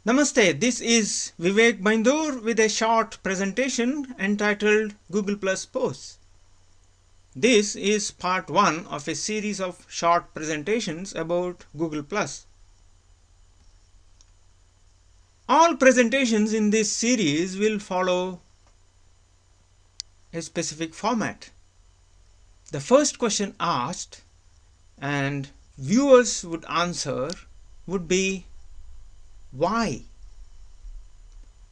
Namaste, this is Vivek Bindur with a short presentation entitled Google Plus Posts. This is part 1 of a series of short presentations about Google Plus. All presentations in this series will follow a specific format. The first question asked and viewers would answer would be why,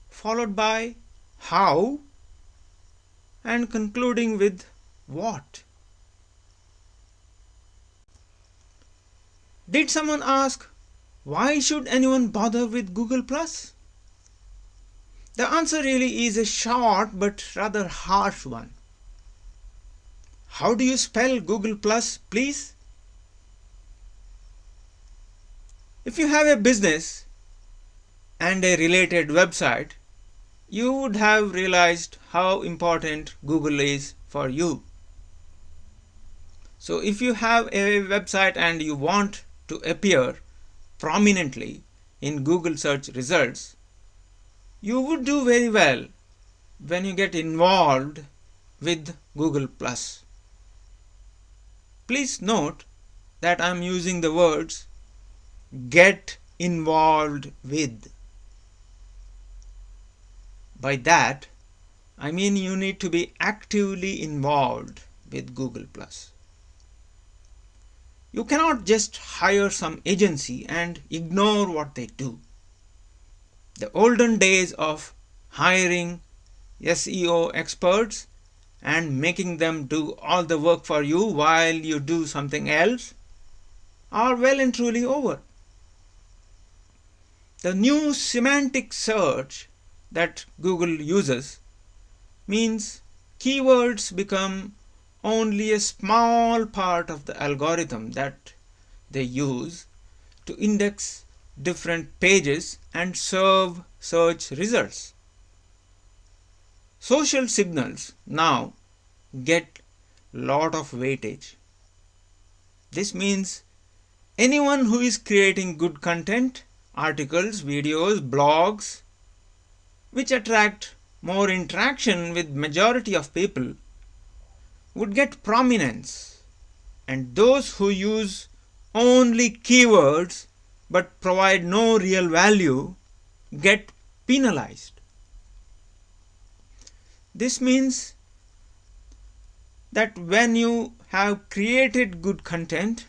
followed by how, and concluding with what. Did someone ask, why should anyone bother with Google Plus? The answer really is a short but rather harsh one. How do you spell Google Plus, please? If you have a business and a related website, you would have realized how important Google is for you. So if you have a website and you want to appear prominently in Google search results, you would do very well when you get involved with Google Plus. Please note that I am using the words get involved with. By that, I mean you need to be actively involved with Google Plus. You cannot just hire some agency and ignore what they do. The olden days of hiring SEO experts and making them do all the work for you while you do something else are well and truly over. The new semantic search that Google uses means keywords become only a small part of the algorithm that they use to index different pages and serve search results. Social signals now get lot of weightage. This means anyone who is creating good content, articles, videos, blogs, which attract more interaction with majority of people, would get prominence, and those who use only keywords but provide no real value get penalized. This means that when you have created good content,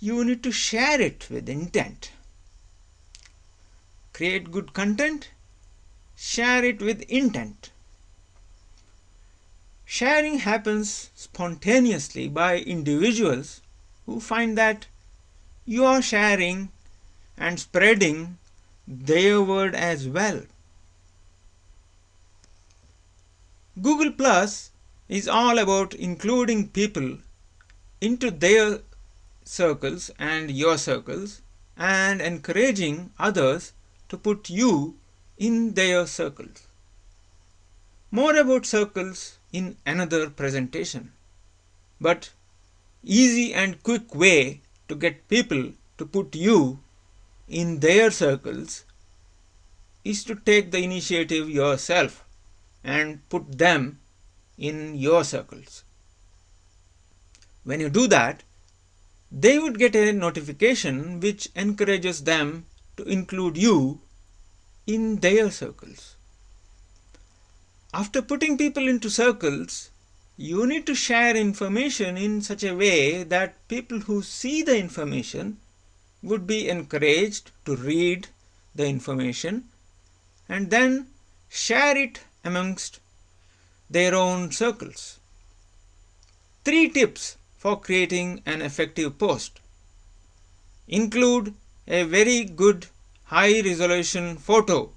you need to share it with intent. Create good content, share it with intent. Sharing happens spontaneously by individuals who find that you are sharing and spreading their word as well. Google Plus is all about including people into their circles and your circles and encouraging others to put you in their circles. More about circles in another presentation. But easy and quick way to get people to put you in their circles is to take the initiative yourself and put them in your circles. When you do that, they would get a notification which encourages them to include you in their circles. After putting people into circles, you need to share information in such a way that people who see the information would be encouraged to read the information and then share it amongst their own circles. 3 tips for creating an effective post. Include a very good high-resolution photo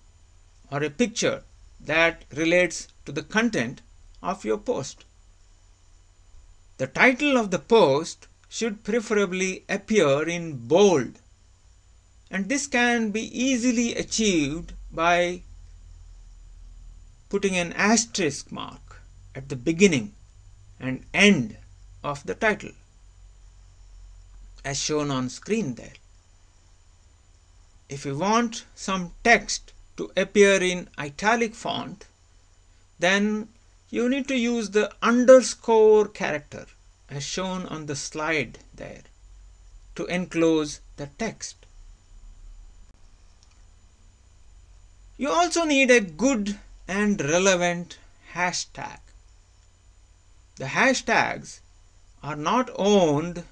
or a picture that relates to the content of your post. The title of the post should preferably appear in bold, and this can be easily achieved by putting an asterisk mark at the beginning and end of the title, as shown on screen there. if you want some text to appear in italic font, then you need to use the underscore character as shown on the slide there to enclose the text. You also need a good and relevant hashtag. The hashtags are not owned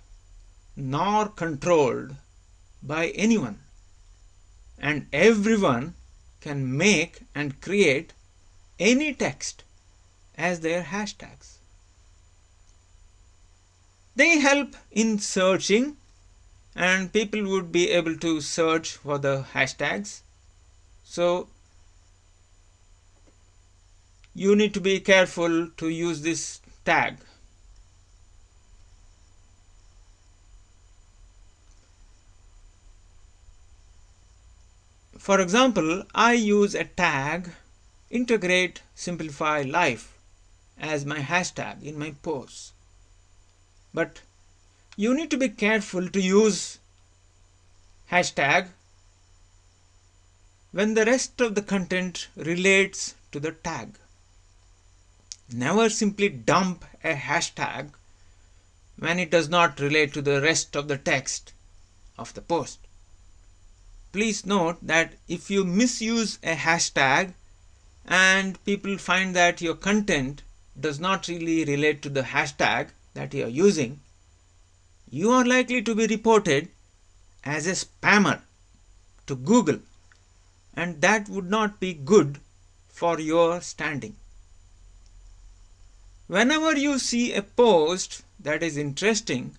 nor controlled by anyone, and everyone can make and create any text as their hashtags. They help in searching, and people would be able to search for the hashtags. So you need to be careful to use this tag. For example, I use a tag integrate simplify life as my hashtag in my posts. But you need to be careful to use hashtag when the rest of the content relates to the tag. Never simply dump a hashtag when it does not relate to the rest of the text of the post. Please note that if you misuse a hashtag and people find that your content does not really relate to the hashtag that you are using, you are likely to be reported as a spammer to Google, and that would not be good for your standing. Whenever you see a post that is interesting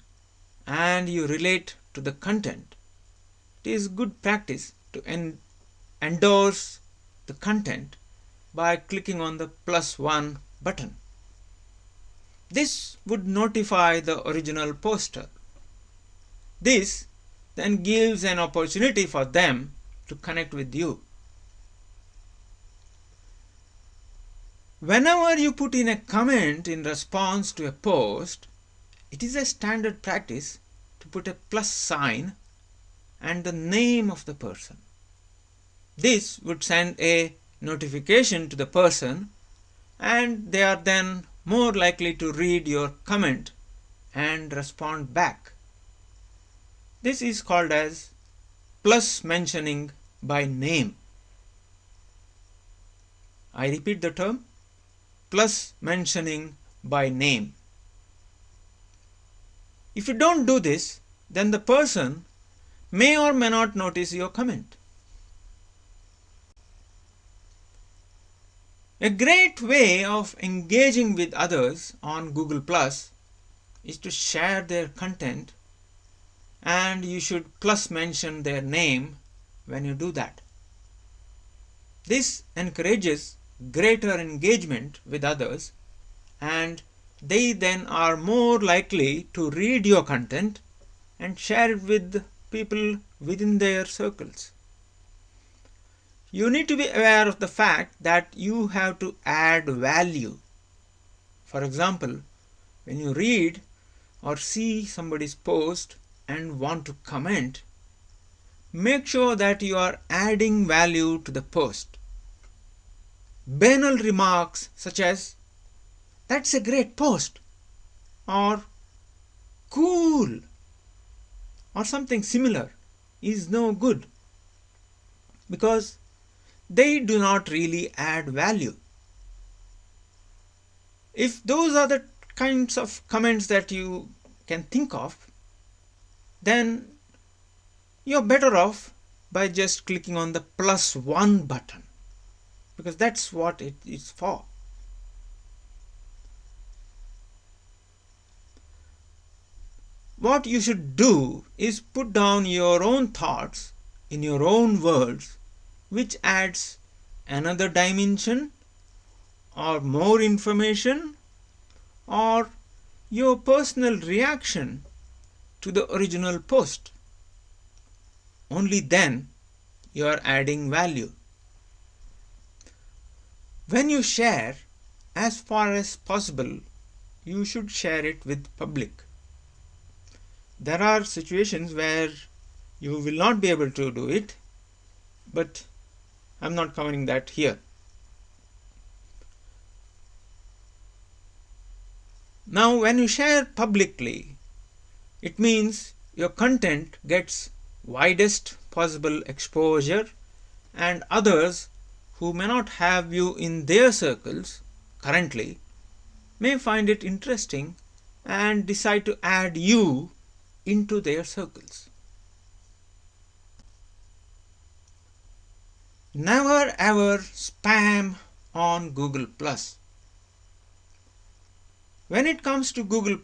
and you relate to the content, it is good practice to endorse the content by clicking on the +1 button. This would notify the original poster. This then gives an opportunity for them to connect with you. Whenever you put in a comment in response to a post, it is a standard practice to put a plus sign and the name of the person. This would send a notification to the person, and they are then more likely to read your comment and respond back. This is called as plus mentioning by name. I repeat the term, plus mentioning by name. If you don't do this, then the person may or may not notice your comment. A great way of engaging with others on Google Plus is to share their content, and you should plus mention their name when you do that. This encourages greater engagement with others, and they then are more likely to read your content and share it with people within their circles. You need to be aware of the fact that you have to add value. For example, when you read or see somebody's post and want to comment, make sure that you are adding value to the post. Banal remarks such as, "That's a great post," or "cool," or something similar is no good, because they do not really add value. If those are the kinds of comments that you can think of, then you're better off by just clicking on the +1 button, because that's what it is for. What you should do is put down your own thoughts in your own words, which adds another dimension or more information or your personal reaction to the original post. Only then you are adding value. When you share, as far as possible, you should share it with public. There are situations where you will not be able to do it, but I'm not covering that here. Now, when you share publicly, it means your content gets widest possible exposure, and others who may not have you in their circles currently may find it interesting and decide to add you into their circles. Never ever spam on Google+. When it comes to Google+,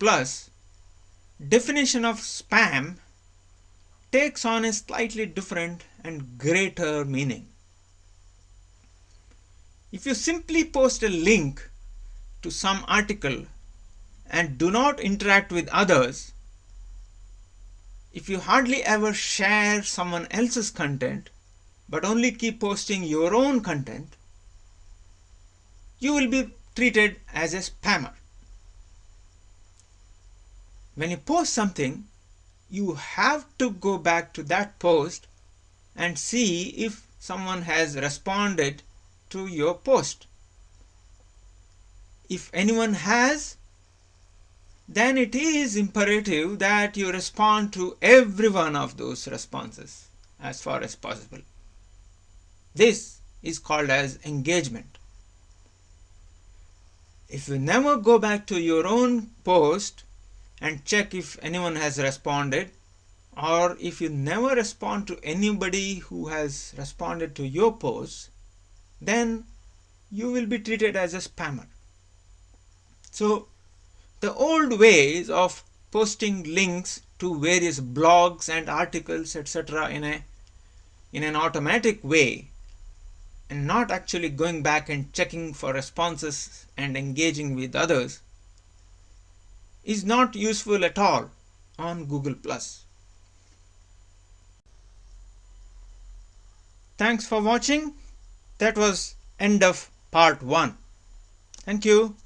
definition of spam takes on a slightly different and greater meaning. If you simply post a link to some article and do not interact with others, if you hardly ever share someone else's content but only keep posting your own content, you will be treated as a spammer. When you post something, you have to go back to that post and see if someone has responded to your post. If anyone has, then it is imperative that you respond to every one of those responses as far as possible. This is called as engagement. If you never go back to your own post and check if anyone has responded, or if you never respond to anybody who has responded to your post, then you will be treated as a spammer. So, the old ways of posting links to various blogs and articles, etc., in an automatic way, and not actually going back and checking for responses and engaging with others, is not useful at all on Google+. Thanks for watching. That was end of part 1. Thank you.